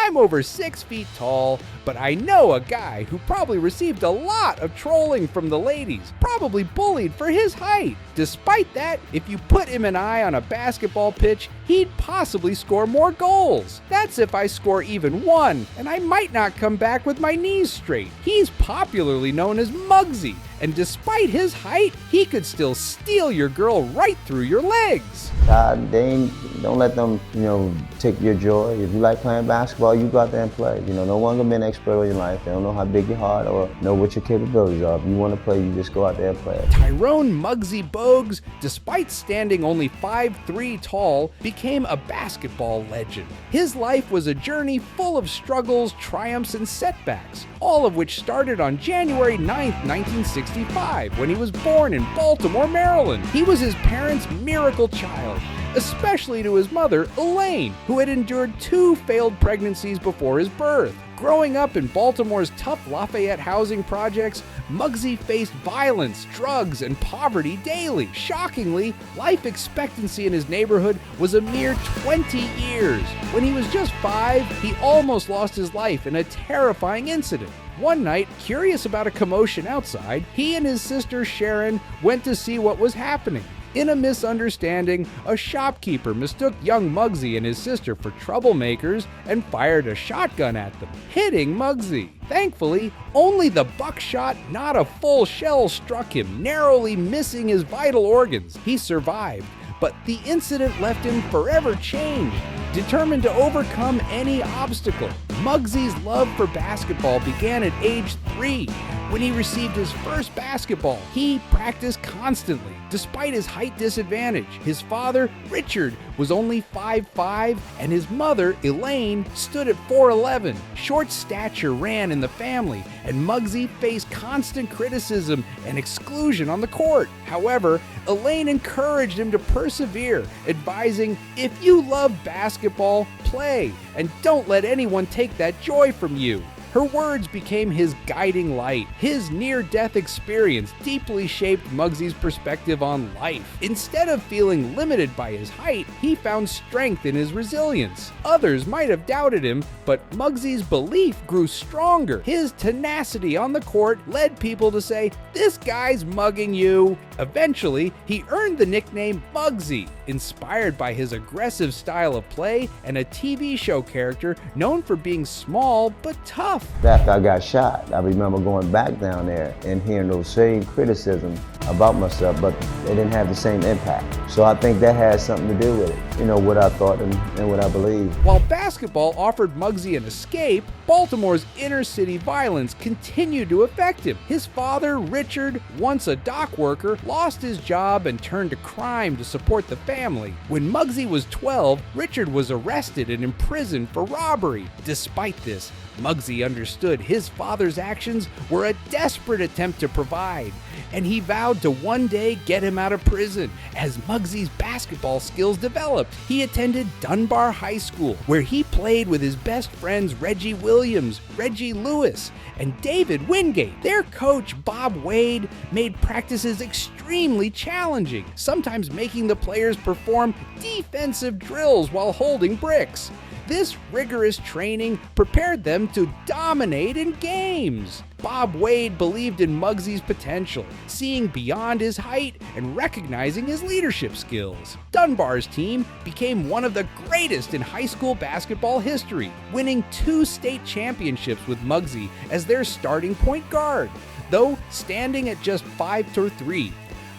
I'm over 6 feet tall, but I know a guy who probably received a lot of trolling from the ladies, probably bullied for his height. Despite that, if you put him and I on a basketball pitch, he'd possibly score more goals. That's if I score even one, and I might not come back with my knees straight. He's popularly known as Muggsy, and despite his height, he could still steal your girl right through your legs. Don't let them, take your joy. If you like playing basketball, you go out there and play. No one gonna be an expert in your life. They don't know how big your heart or know what your capabilities are. If you want to play, you just go out there and play. Tyrone Muggsy Bogues, despite standing only 5'3" tall, became a basketball legend. His life was a journey full of struggles, triumphs, and setbacks, all of which started on January 9th, 1965, when he was born in Baltimore, Maryland. He was his parents' miracle child, especially to his mother, Elaine, who had endured 2 failed pregnancies before his birth. Growing up in Baltimore's tough Lafayette housing projects, Muggsy faced violence, drugs, and poverty daily. Shockingly, life expectancy in his neighborhood was a mere 20 years. When he was just 5, he almost lost his life in a terrifying incident. One night, curious about a commotion outside, he and his sister Sharon went to see what was happening. In a misunderstanding, a shopkeeper mistook young Muggsy and his sister for troublemakers and fired a shotgun at them, hitting Muggsy. Thankfully, only the buckshot, not a full shell, struck him, narrowly missing his vital organs. He survived, but the incident left him forever changed, determined to overcome any obstacle. Muggsy's love for basketball began at age 3. When he received his first basketball, he practiced constantly. Despite his height disadvantage, his father, Richard, was only 5'5", and his mother, Elaine, stood at 4'11". Short stature ran in the family, and Muggsy faced constant criticism and exclusion on the court. However, Elaine encouraged him to persevere, advising, "If you love basketball, play, and don't let anyone take that joy from you." Her words became his guiding light. His near-death experience deeply shaped Muggsy's perspective on life. Instead of feeling limited by his height, he found strength in his resilience. Others might have doubted him, but Muggsy's belief grew stronger. His tenacity on the court led people to say, "This guy's mugging you." Eventually, he earned the nickname Muggsy, inspired by his aggressive style of play and a TV show character known for being small but tough. After I got shot, I remember going back down there and hearing those same criticisms about myself, but they didn't have the same impact. So I think that has something to do with it, what I thought and what I believe. While basketball offered Muggsy an escape, Baltimore's inner-city violence continued to affect him. His father, Richard, once a dock worker, lost his job and turned to crime to support the family. When Muggsy was 12, Richard was arrested and imprisoned for robbery. Despite this, Muggsy understood his father's actions were a desperate attempt to provide, and he vowed to one day get him out of prison. As Muggsy's basketball skills developed, he attended Dunbar High School, where he played with his best friends Reggie Williams, Reggie Lewis, and David Wingate. Their coach, Bob Wade, made practices extremely challenging, sometimes making the players perform defensive drills while holding bricks. This rigorous training prepared them to dominate in games. Bob Wade believed in Muggsy's potential, seeing beyond his height and recognizing his leadership skills. Dunbar's team became one of the greatest in high school basketball history, winning 2 state championships with Muggsy as their starting point guard. Though standing at just 5'3",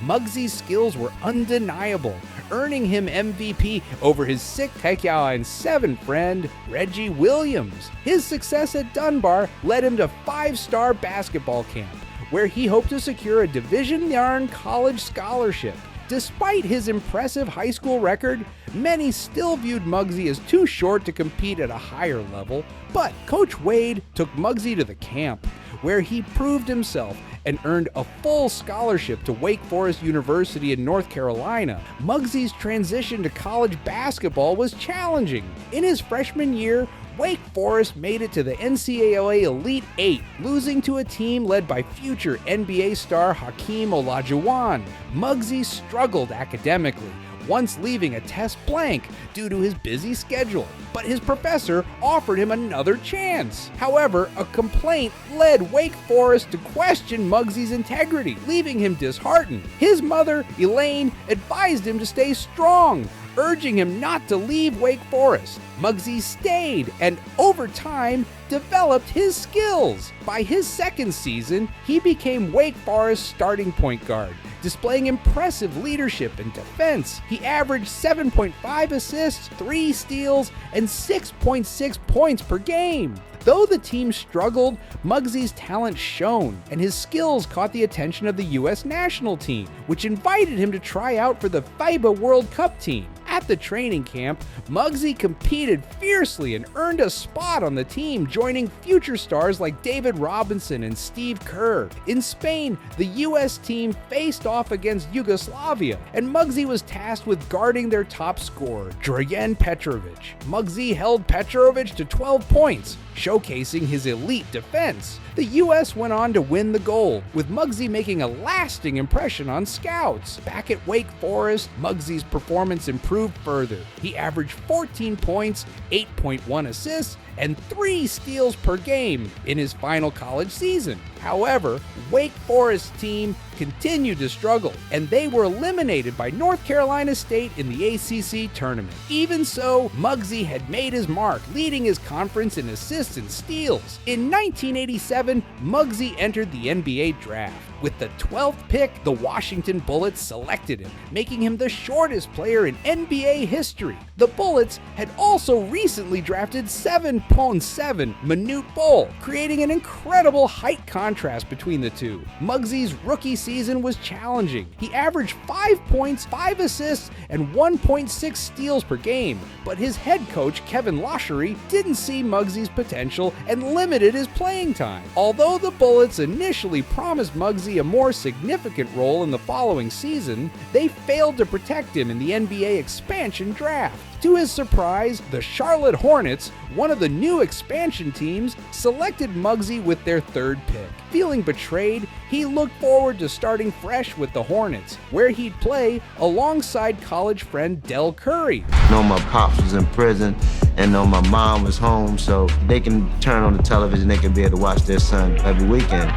Muggsy's skills were undeniable, earning him MVP over his 6'7" friend, Reggie Williams. His success at Dunbar led him to 5-star basketball camp, where he hoped to secure a Division I college scholarship. Despite his impressive high school record, many still viewed Muggsy as too short to compete at a higher level, but Coach Wade took Muggsy to the camp, where he proved himself and earned a full scholarship to Wake Forest University in North Carolina. Muggsy's transition to college basketball was challenging. In his freshman year, Wake Forest made it to the NCAA Elite Eight, losing to a team led by future NBA star Hakeem Olajuwon. Muggsy struggled academically, once leaving a test blank due to his busy schedule, but his professor offered him another chance. However, a complaint led Wake Forest to question Muggsy's integrity, leaving him disheartened. His mother, Elaine, advised him to stay strong, urging him not to leave Wake Forest. Muggsy stayed and, over time, developed his skills. By his second season, he became Wake Forest's starting point guard, displaying impressive leadership and defense. He averaged 7.5 assists, 3 steals, and 6.6 points per game. Though the team struggled, Muggsy's talent shone, and his skills caught the attention of the U.S. national team, which invited him to try out for the FIBA World Cup team. At the training camp, Muggsy competed fiercely and earned a spot on the team, joining future stars like David Robinson and Steve Kerr. In Spain, the U.S. team faced off against Yugoslavia, and Muggsy was tasked with guarding their top scorer, Dragan Petrovic. Muggsy held Petrovic to 12 points, showcasing his elite defense. The U.S. went on to win the gold, with Muggsy making a lasting impression on scouts. Back at Wake Forest, Muggsy's performance improved further. He averaged 14 points, 8.1 assists, and 3 steals per game in his final college season. However, Wake Forest's team continued to struggle, and they were eliminated by North Carolina State in the ACC tournament. Even so, Muggsy had made his mark, leading his conference in assists and steals. In 1987, Muggsy entered the NBA draft. With the 12th pick, the Washington Bullets selected him, making him the shortest player in NBA history. The Bullets had also recently drafted 7'7" Manute Bol, creating an incredible height contrast between the two. Muggsy's rookie season was challenging. He averaged 5 points, 5 assists, and 1.6 steals per game, but his head coach, Kevin Lashery, didn't see Muggsy's potential and limited his playing time. Although the Bullets initially promised Muggsy a more significant role in the following season, they failed to protect him in the NBA expansion draft. To his surprise, the Charlotte Hornets, one of the new expansion teams, selected Muggsy with their 3rd pick. Feeling betrayed, he looked forward to starting fresh with the Hornets, where he'd play alongside college friend Del Curry. Know my pops was in prison, and know my mom was home, so they can turn on the television, they can be able to watch their son every weekend.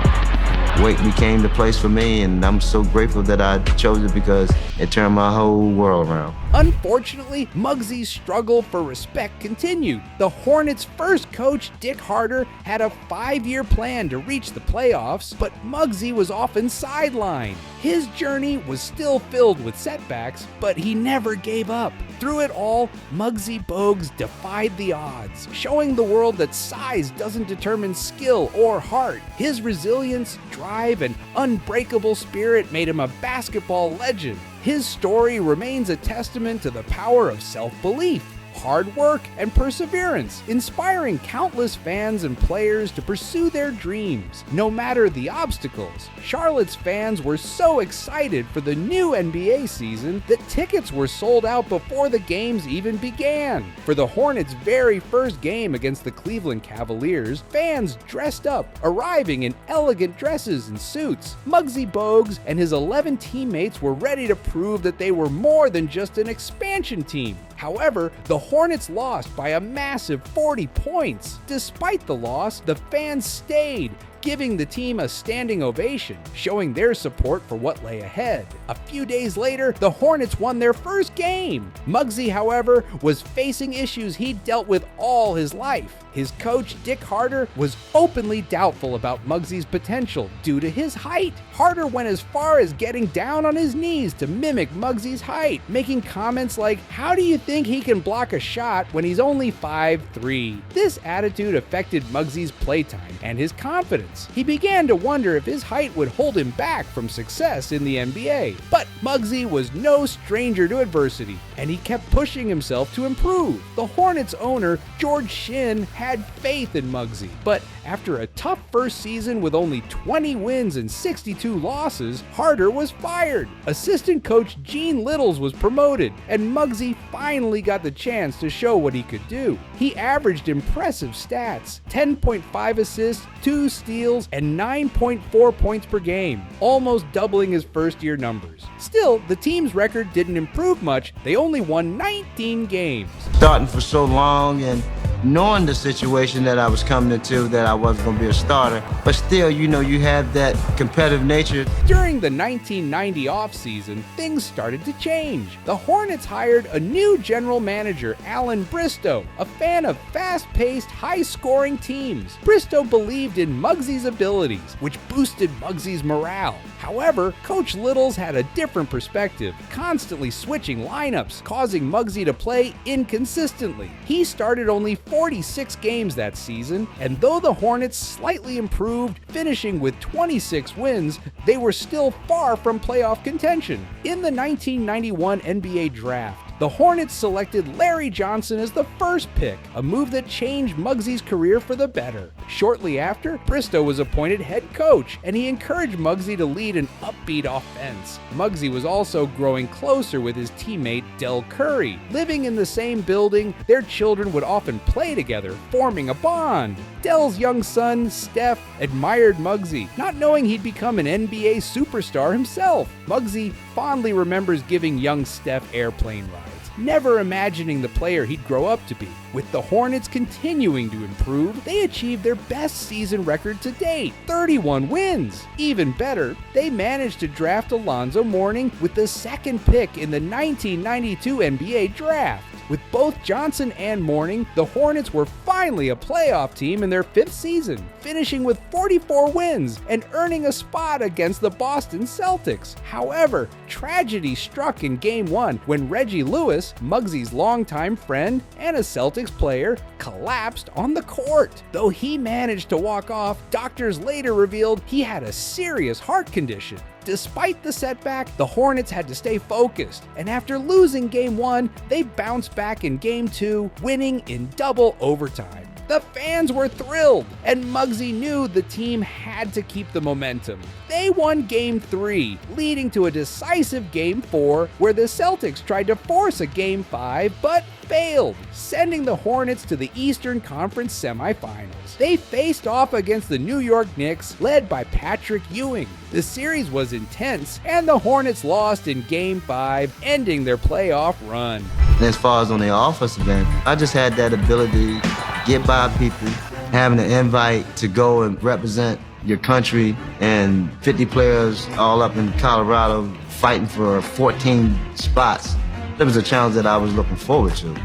Wake became the place for me, and I'm so grateful that I chose it because it turned my whole world around. Unfortunately, Muggsy's struggle for respect continued. The Hornets' first coach, Dick Harder, had a 5-year plan to reach the playoffs, but Muggsy was often sidelined. His journey was still filled with setbacks, but he never gave up. Through it all, Muggsy Bogues defied the odds, showing the world that size doesn't determine skill or heart. His resilience, drive, and unbreakable spirit made him a basketball legend. His story remains a testament to the power of self-belief, hard work, and perseverance, inspiring countless fans and players to pursue their dreams, no matter the obstacles. Charlotte's fans were so excited for the new NBA season that tickets were sold out before the games even began. For the Hornets' very first game against the Cleveland Cavaliers, fans dressed up, arriving in elegant dresses and suits. Muggsy Bogues and his 11 teammates were ready to prove that they were more than just an expansion team. However, the Hornets lost by a massive 40 points. Despite the loss, the fans stayed, giving the team a standing ovation, showing their support for what lay ahead. A few days later, the Hornets won their first game. Muggsy, however, was facing issues he'd dealt with all his life. His coach, Dick Harder, was openly doubtful about Muggsy's potential due to his height. Harder went as far as getting down on his knees to mimic Muggsy's height, making comments like, "How do you think he can block a shot when he's only 5'3"? This attitude affected Muggsy's playtime and his confidence. He began to wonder if his height would hold him back from success in the NBA. But Muggsy was no stranger to adversity, and he kept pushing himself to improve. The Hornets owner, George Shinn, had faith in Muggsy, but after a tough first season with only 20 wins and 62 losses, Harder was fired. Assistant coach Gene Littles was promoted, and Muggsy finally got the chance to show what he could do. He averaged impressive stats: 10.5 assists, 2 steals, steals, and 9.4 points per game, almost doubling his first-year numbers. Still, the team's record didn't improve much. They only won 19 games. Starting for so long and knowing the situation that I was coming into, that I wasn't going to be a starter, but still, you have that competitive nature. During the 1990 offseason, things started to change. The Hornets hired a new general manager, Alan Bristow, a fan of fast-paced, high-scoring teams. Bristow believed in Muggsy's abilities, which boosted Muggsy's morale. However, Coach Littles had a different perspective, constantly switching lineups, causing Muggsy to play inconsistently. He started only 46 games that season, and though the Hornets slightly improved, finishing with 26 wins, they were still far from playoff contention. In the 1991 NBA Draft, the Hornets selected Larry Johnson as the first pick, a move that changed Muggsy's career for the better. Shortly after, Bristow was appointed head coach, and he encouraged Muggsy to lead an upbeat offense. Muggsy was also growing closer with his teammate Del Curry. Living in the same building, their children would often play together, forming a bond. Del's young son, Steph, admired Muggsy, not knowing he'd become an NBA superstar himself. Muggsy fondly remembers giving young Steph airplane rides, never imagining the player he'd grow up to be. With the Hornets continuing to improve, they achieved their best season record to date, 31 wins. Even better, they managed to draft Alonzo Mourning with the second pick in the 1992 NBA Draft. With both Johnson and Mourning, the Hornets were finally a playoff team in their fifth season, finishing with 44 wins and earning a spot against the Boston Celtics. However, tragedy struck in Game 1 when Reggie Lewis, Muggsy's longtime friend and a Celtics player, collapsed on the court. Though he managed to walk off, doctors later revealed he had a serious heart condition. Despite the setback, the Hornets had to stay focused, and after losing Game 1, they bounced back in Game 2, winning in double overtime. The fans were thrilled, and Muggsy knew the team had to keep the momentum. They won Game 3, leading to a decisive Game 4, where the Celtics tried to force a Game 5, but failed, sending the Hornets to the Eastern Conference semifinals. They faced off against the New York Knicks, led by Patrick Ewing. The series was intense, and the Hornets lost in Game 5, ending their playoff run. As far as on the offensive end, I just had that ability to get by people, having an invite to go and represent your country, and 50 players all up in Colorado fighting for 14 spots. It was a challenge that I was looking forward to.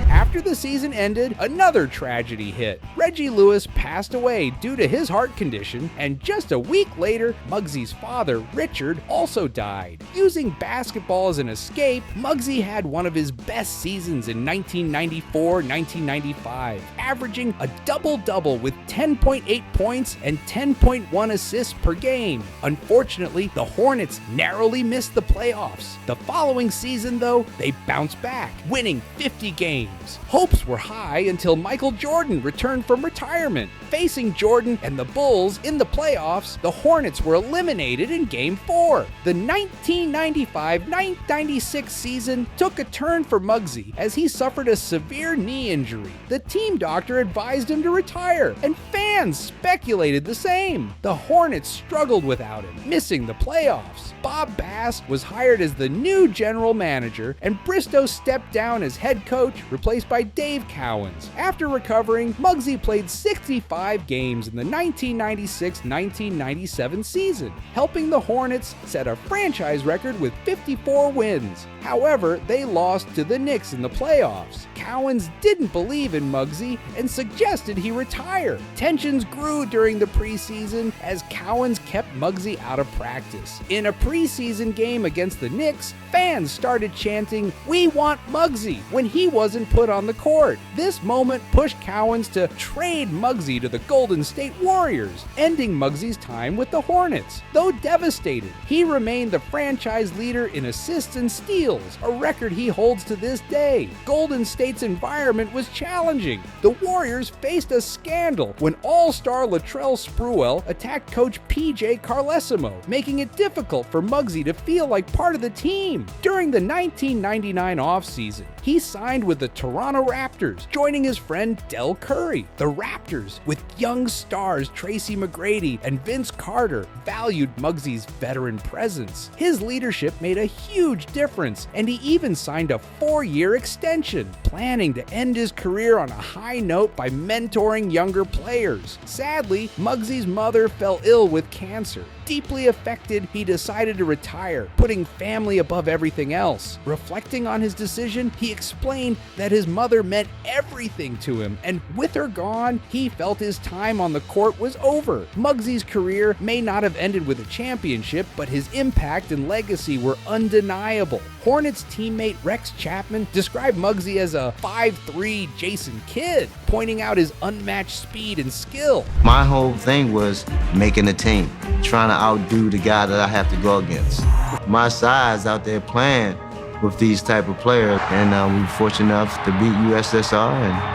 After the season ended, another tragedy hit. Reggie Lewis passed away due to his heart condition, and just a week later, Muggsy's father, Richard, also died. Using basketball as an escape, Muggsy had one of his best seasons in 1994-1995, averaging a double-double with 10.8 points and 10.1 assists per game. Unfortunately, the Hornets narrowly missed the playoffs. The following season, though, they bounced back, winning 50 games. Hopes were high until Michael Jordan returned from retirement. Facing Jordan and the Bulls in the playoffs, the Hornets were eliminated in Game 4. The 1995-1996 season took a turn for Muggsy as he suffered a severe knee injury. The team doctor advised him to retire, and fans speculated the same. The Hornets struggled without him, missing the playoffs. Bob Bass was hired as the new general manager, and Bristow stepped down as head coach, replaced by Dave Cowens. After recovering, Muggsy played 65 games in the 1996-1997 season, helping the Hornets set a franchise record with 54 wins. However, they lost to the Knicks in the playoffs. Cowens didn't believe in Muggsy and suggested he retire. Tensions grew during the preseason as Cowens kept Muggsy out of practice. In a preseason game against the Knicks, fans started chanting, "We want Muggsy," when he wasn't put on the court. This moment pushed Cowens to trade Muggsy to the Golden State Warriors, ending Muggsy's time with the Hornets. Though devastated, he remained the franchise leader in assists and steals, a record he holds to this day. Golden State's teammates' environment was challenging. The Warriors faced a scandal when All-Star Latrell Sprewell attacked coach PJ Carlesimo, making it difficult for Muggsy to feel like part of the team. During the 1999 offseason, he signed with the Toronto Raptors, joining his friend Del Curry. The Raptors, with young stars Tracy McGrady and Vince Carter, valued Muggsy's veteran presence. His leadership made a huge difference, and he even signed a 4-year extension, planning to end his career on a high note by mentoring younger players. Sadly, Muggsy's mother fell ill with cancer. Deeply affected, he decided to retire, putting family above everything else. Reflecting on his decision, he explained that his mother meant everything to him, and with her gone, he felt his time on the court was over. Muggsy's career may not have ended with a championship, but his impact and legacy were undeniable. Hornets teammate Rex Chapman described Muggsy as a 5'3" Jason Kidd, pointing out his unmatched speed and skill. My whole thing was making a team, trying to outdo the guy that I have to go against. My size out there playing with these type of players, and we're fortunate enough to beat USSR and